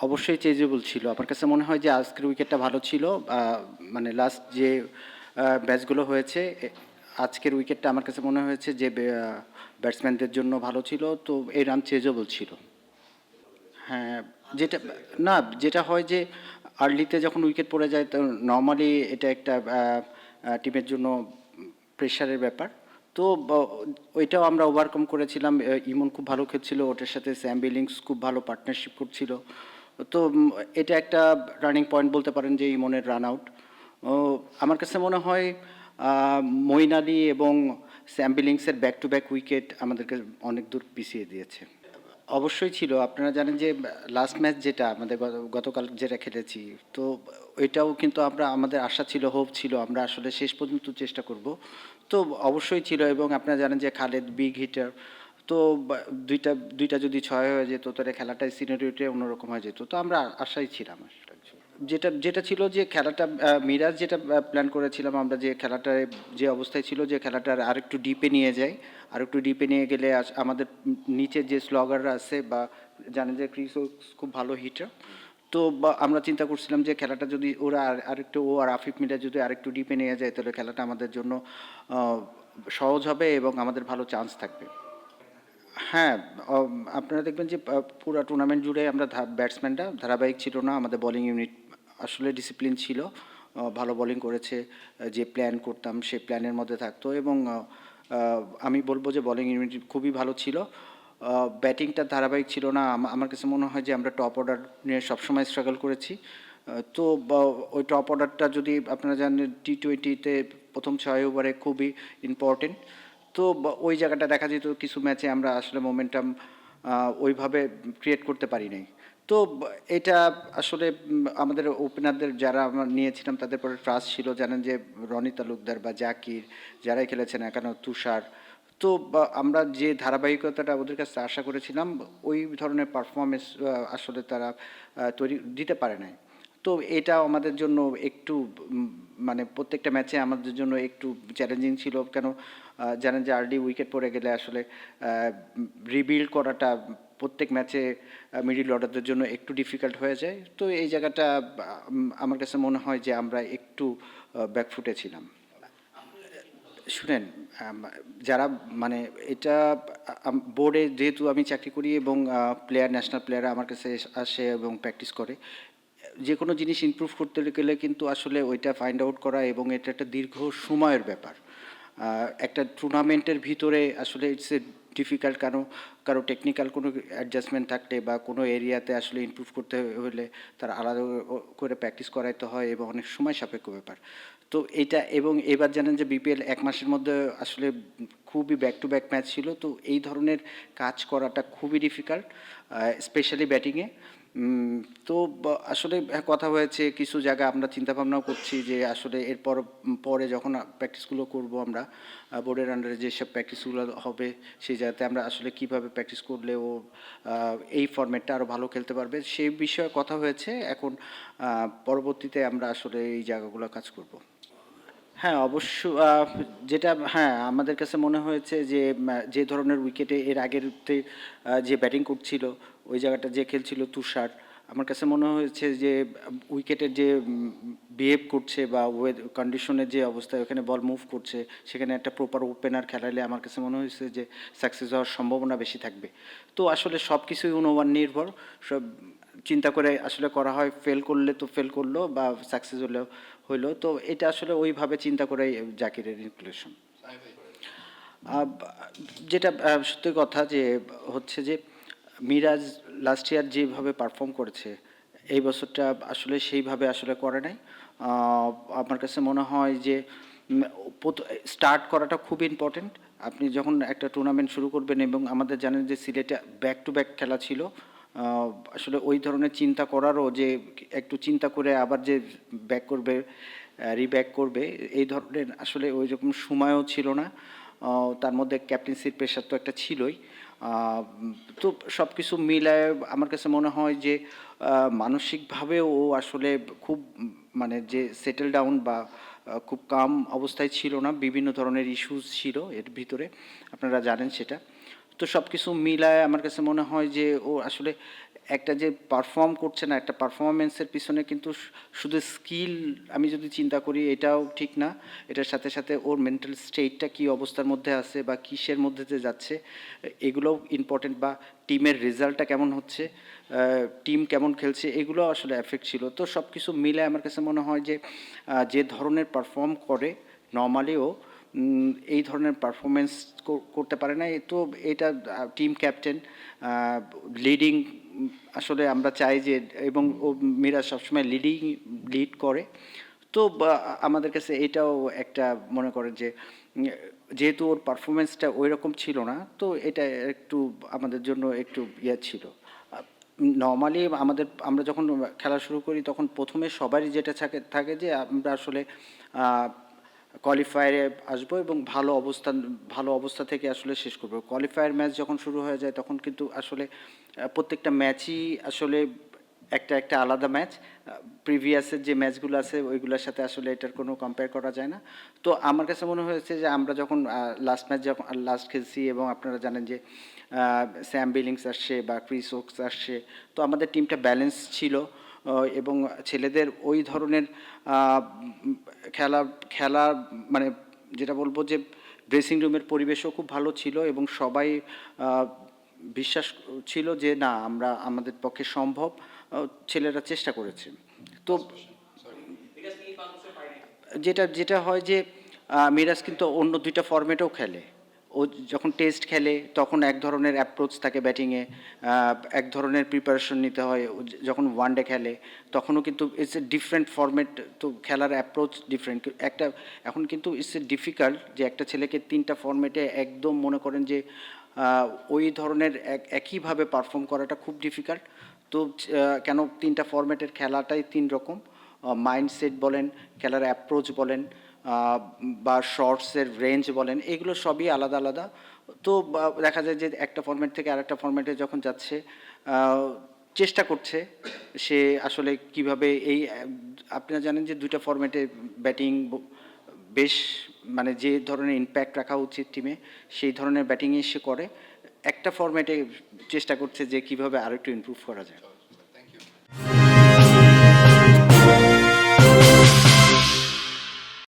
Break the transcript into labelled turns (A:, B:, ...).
A: অবশ্যই চেঞ্জেবল ছিল। আমার কাছে মনে হয় যে আজকের উইকেটটা ভালো ছিল। মানে লাস্ট যে ম্যাচগুলো হয়েছে, আজকের উইকেটটা আমার কাছে মনে হয়েছে যে ব্যাটসম্যানদের জন্য ভালো ছিল, তো এই রান চেঞ্জেবল ছিল। হ্যাঁ, যেটা না, যেটা হয় যে আর্লিতে যখন উইকেট পড়ে যায় তো নর্মালি এটা একটা টিমের জন্য প্রেশারের ব্যাপার। তো ওইটাও আমরা ওভারকাম করেছিলাম। ইমন খুব ভালো খেলছিল, ওটার সাথে স্যাম বিলিংস খুব ভালো পার্টনারশিপ করছিল। তো এটা একটা রানিং পয়েন্ট বলতে পারেন যে ইমনের রান আউট। ও আমার কাছে মনে হয় মঈন আলী এবং স্যাম বিলিংসের ব্যাক টু ব্যাক উইকেট আমাদেরকে অনেক দূর পিছিয়ে দিয়েছে। অবশ্যই ছিল। আপনারা জানেন যে লাস্ট ম্যাচ যেটা আমাদের গতকাল যেটা খেলেছি, তো ওইটাও কিন্তু আমরা, আমাদের আশা ছিল, হোপ ছিল আমরা আসলে শেষ পর্যন্ত চেষ্টা করব। তো অবশ্যই ছিল, এবং আপনারা জানেন যে খালেদ বিগ হিটার। তো দুইটা দুইটা যদি ছয় হয়ে যেত তাহলে খেলাটাই সিনারিওটা অন্যরকম হয়ে যেত। তো আমরা আশাই ছিলাম আসলে। যেটা যেটা ছিল যে খেলাটা মিরাজ যেটা প্ল্যান করেছিলাম আমরা, যে খেলাটায় যে অবস্থায় ছিল যে খেলাটার আরেকটু ডিপে নিয়ে যায়, আরেকটু ডিপে নিয়ে গেলে আমাদের নিচের যে স্লগাররা আছে বা জানেন যে ক্রিস খুব ভালো হিটার। তো আমরা চিন্তা করছিলাম যে খেলাটা যদি ওরা আরেকটু, ও আর আফিফ মিলা যদি আরেকটু ডিপে নিয়ে যায় তাহলে খেলাটা আমাদের জন্য সহজ হবে এবং আমাদের ভালো চান্স থাকবে। হ্যাঁ, আপনারা দেখবেন যে পুরা টুর্নামেন্ট জুড়ে আমরা ব্যাটসম্যানরা ধারাবাহিক ছিল না। আমাদের বোলিং ইউনিট আসলে ডিসিপ্লিন ছিল। ভালো বোলিং করেছে। যে প্ল্যান করতাম সেই প্ল্যানের মধ্যে থাকতো, এবং আমি বলব যে বোলিং ইউনিট খুবই ভালো ছিল। ব্যাটিংটা ধারাবাহিক ছিল না। আমার কাছে মনে হয় যে আমরা টপ অর্ডার নিয়ে সবসময় স্ট্রাগল করেছি। তো ওই টপ অর্ডারটা যদি আপনারা জানেন টি-20-তে প্রথম 6 ওভারে খুবই ইম্পর্টেন্ট। তো ওই জায়গাটা দেখা যেত কিছু ম্যাচে আমরা আসলে মোমেন্টাম ওইভাবে ক্রিয়েট করতে পারি নাই। তো এটা আসলে আমাদের ওপেনারদের যারা আমরা নিয়েছিলাম তাদের পরে ট্রাস্ট ছিল। জানেন যে রনি তালুকদার বা জাকির যারাই খেলেছেন এখনও, তুষার। তো আমরা যে ধারাবাহিকতাটা ওদের কাছে আশা করেছিলাম ওই ধরনের পারফরমেন্স আসলে তারা তৈরি দিতে পারে নাই। তো এটা আমাদের জন্য একটু মানে প্রত্যেকটা ম্যাচে আমাদের জন্য একটু চ্যালেঞ্জিং ছিল। কেন জানেন যে আর্লি উইকেট পড়ে গেলে আসলে রিবিল্ড করাটা প্রত্যেক ম্যাচে মিডল অর্ডারদের জন্য একটু ডিফিকাল্ট হয়ে যায়। তো এই জায়গাটা আমার কাছে মনে হয় যে আমরা একটু ব্যাকফুটে ছিলাম। শুনেন, আম, যারা মানে এটা বোর্ডে যেহেতু আমি চাকরি করি এবং প্লেয়ার, ন্যাশনাল প্লেয়াররা আমার কাছে আসে এবং প্র্যাকটিস করে, যে কোনো জিনিস ইমপ্রুভ করতে গেলে কিন্তু আসলে ওইটা ফাইন্ড আউট করা, এবং এটা একটা দীর্ঘ সময়ের ব্যাপার। একটা টুর্নামেন্টের ভিতরে আসলে ইটস এ ডিফিকাল্ট, কারো টেকনিক্যাল কোনো অ্যাডজাস্টমেন্ট থাকলে বা কোনো এরিয়াতে আসলে ইমপ্রুভ করতে হলে তার আলাদা করে প্র্যাকটিস করাইতে হয় এবং অনেক সময় সাপেক্ষ ব্যাপার। তো এইটা, এবং এবার জানেন যে বিপিএল 1 মাসের মধ্যে আসলে খুবই ব্যাক টু ব্যাক ম্যাচ ছিল। তো এই ধরনের কাজ করাটা খুবই ডিফিকাল্ট, স্পেশালি ব্যাটিংয়ে। তো আসলে কথা হয়েছে কিছু জায়গা আমরা চিন্তা ভাবনাও করছি যে আসলে এরপর পরে যখন প্র্যাকটিসগুলো করব আমরা বোর্ডের আন্ডারে যেসব প্র্যাকটিসগুলো হবে সেই জায়গাতে আমরা আসলে কিভাবে প্র্যাকটিস করলে ও এই ফরম্যাটটা আরও ভালো খেলতে পারবে সেই বিষয়ে কথা হয়েছে। এখন পরবর্তীতে আমরা আসলে এই জায়গাগুলো কাজ করব। হ্যাঁ, অবশ্য যেটা, হ্যাঁ, আমাদের কাছে মনে হয়েছে যে যে ধরনের উইকেটে এর আগেরতে যে ব্যাটিং করছিল ওই জায়গাটা যে খেলছিল তুষার, আমার কাছে মনে হয়েছে যে উইকেটের যে বিহেভ করছে বা কন্ডিশনের যে অবস্থায় ওখানে বল মুভ করছে, সেখানে একটা প্রপার ওপেনার খেলালে আমার কাছে মনে হয়েছে যে সাকসেস হওয়ার সম্ভাবনা বেশি থাকবে। তো আসলে সব কিছুই অনুমান নির্ভর, সব চিন্তা করে আসলে করা হয়। ফেল করলে তো ফেল করলো, বা সাকসেস হলেও হইলো। তো এটা আসলে ওইভাবে চিন্তা করেই জাকিরের ইনক্লুশন। যেটা সত্যি কথা যে হচ্ছে যে মিরাজ লাস্ট ইয়ার যেভাবে পারফর্ম করেছে এই বছরটা আসলে সেইভাবে আসলে করে নাই। আহ, আমার কাছে মনে হয় যে স্টার্ট করাটা খুব ইম্পর্টেন্ট। আপনি যখন একটা টুর্নামেন্ট শুরু করবেন, এবং আমাদের জানেন যে সিলেটে ব্যাক টু ব্যাক খেলা ছিল, আসলে ওই ধরনের চিন্তা করারও যে একটু চিন্তা করে আবার যে ব্যাক করবে, রিব্যাক করবে, এই ধরনের আসলে ওই রকম সময়ও ছিল না। তার মধ্যে ক্যাপ্টেন্সির প্রেশার তো একটা ছিলই। তো সব কিছু মিলায় আমার কাছে মনে হয় যে মানসিকভাবেও ও আসলে খুব মানে যে সেটেল ডাউন বা খুব কাম অবস্থায় ছিল না। বিভিন্ন ধরনের ইস্যুস ছিল এর ভিতরে, আপনারা জানেন সেটা। তো সব কিছু মিলায় আমার কাছে মনে হয় যে ও আসলে একটা যে পারফর্ম করছে না, একটা পারফরমেন্সের পিছনে কিন্তু শুধু স্কিল আমি যদি চিন্তা করি এটাও ঠিক না, এটার সাথে সাথে ওর মেন্টাল স্টেটটা কী অবস্থার মধ্যে আছে বা কিসের মধ্যে যে যাচ্ছে এগুলোও ইম্পর্টেন্ট, বা টিমের রেজাল্টটা কেমন হচ্ছে, টিম কেমন খেলছে, এগুলো আসলে এফেক্ট ছিল। তো সব কিছু মিলে আমার কাছে মনে হয় যে যে ধরনের পারফর্ম করে নর্মালিও এই ধরনের পারফরমেন্স করতে পারে না। তো এটা টিম ক্যাপ্টেন লিডিং, আসলে আমরা চাই যে, এবং ও মিরাজ সবসময় লিড করে। তো আমাদের কাছে এটাও একটা মনে করেন যে যেহেতু ওর পারফরমেন্সটা ওই রকম ছিল না, তো এটা একটু আমাদের জন্য একটু ইয়ে ছিল। নর্মালি আমরা যখন খেলা শুরু করি তখন প্রথমে সবারই যেটা থাকে যে আমরা আসলে কোয়ালিফায়ারে আসবো এবং ভালো অবস্থা থেকে আসলে শেষ করবো। কোয়ালিফায়ার ম্যাচ যখন শুরু হয়ে যায় তখন কিন্তু আসলে প্রত্যেকটা ম্যাচই আসলে একটা একটা আলাদা ম্যাচ। প্রিভিয়াসের যে ম্যাচগুলো আছে ওইগুলোর সাথে আসলে এটার কোনো কম্পেয়ার করা যায় না। তো আমার কাছে মনে হয়েছে যে আমরা যখন লাস্ট খেলছি এবং আপনারা জানেন যে স্যাম বিলিংস আসছে বা ক্রিস ওকস আসছে, তো আমাদের টিমটা ব্যালেন্স ছিল। এবং ছেলেদের ওই ধরনের খেলা খেলা মানে যেটা বলবো যে ড্রেসিং রুমের পরিবেশও খুব ভালো ছিল এবং সবাই বিশ্বাস ছিল যে না আমাদের পক্ষে সম্ভব, ছেলেরা চেষ্টা করেছে। তো যেটা যেটা হয় যে মিরাজ কিন্তু অন্য দুইটা ফরম্যাটেও খেলে। ও যখন টেস্ট খেলে তখন এক ধরনের অ্যাপ্রোচ থাকে ব্যাটিংয়ে, এক ধরনের প্রিপারেশন নিতে হয়। ও যখন ওয়ানডে খেলে তখনও কিন্তু ইটস এ ডিফারেন্ট ফরম্যাট, তো খেলার অ্যাপ্রোচ ডিফারেন্ট একটা। এখন কিন্তু ইটস এ ডিফিকাল্ট যে একটা ছেলেকে তিনটা ফরম্যাটে একদম মনে করেন যে ওই ধরনের একইভাবে পারফর্ম করাটা খুব ডিফিকাল্ট। তো কেন তিনটা ফরম্যাটের খেলাটাই তিন রকম, মাইন্ডসেট বলেন, খেলার অ্যাপ্রোচ বলেন, বা শর্টসের রেঞ্জ বলেন, এগুলো সবই আলাদা আলাদা। তো দেখা যায় যে একটা ফরম্যাট থেকে আরেকটা ফরম্যাটে যখন যাচ্ছে চেষ্টা করছে সে আসলে কিভাবে এই আপনারা জানেন যে দুইটা ফরম্যাটে ব্যাটিং বেশ মানে যে ধরনের ইম্প্যাক্ট রাখা উচিত টিমে সেই ধরনের ব্যাটিংই সে করে। একটা ফরম্যাটে চেষ্টা করছে যে কিভাবে আরেকটু ইমপ্রুভ করা যায়।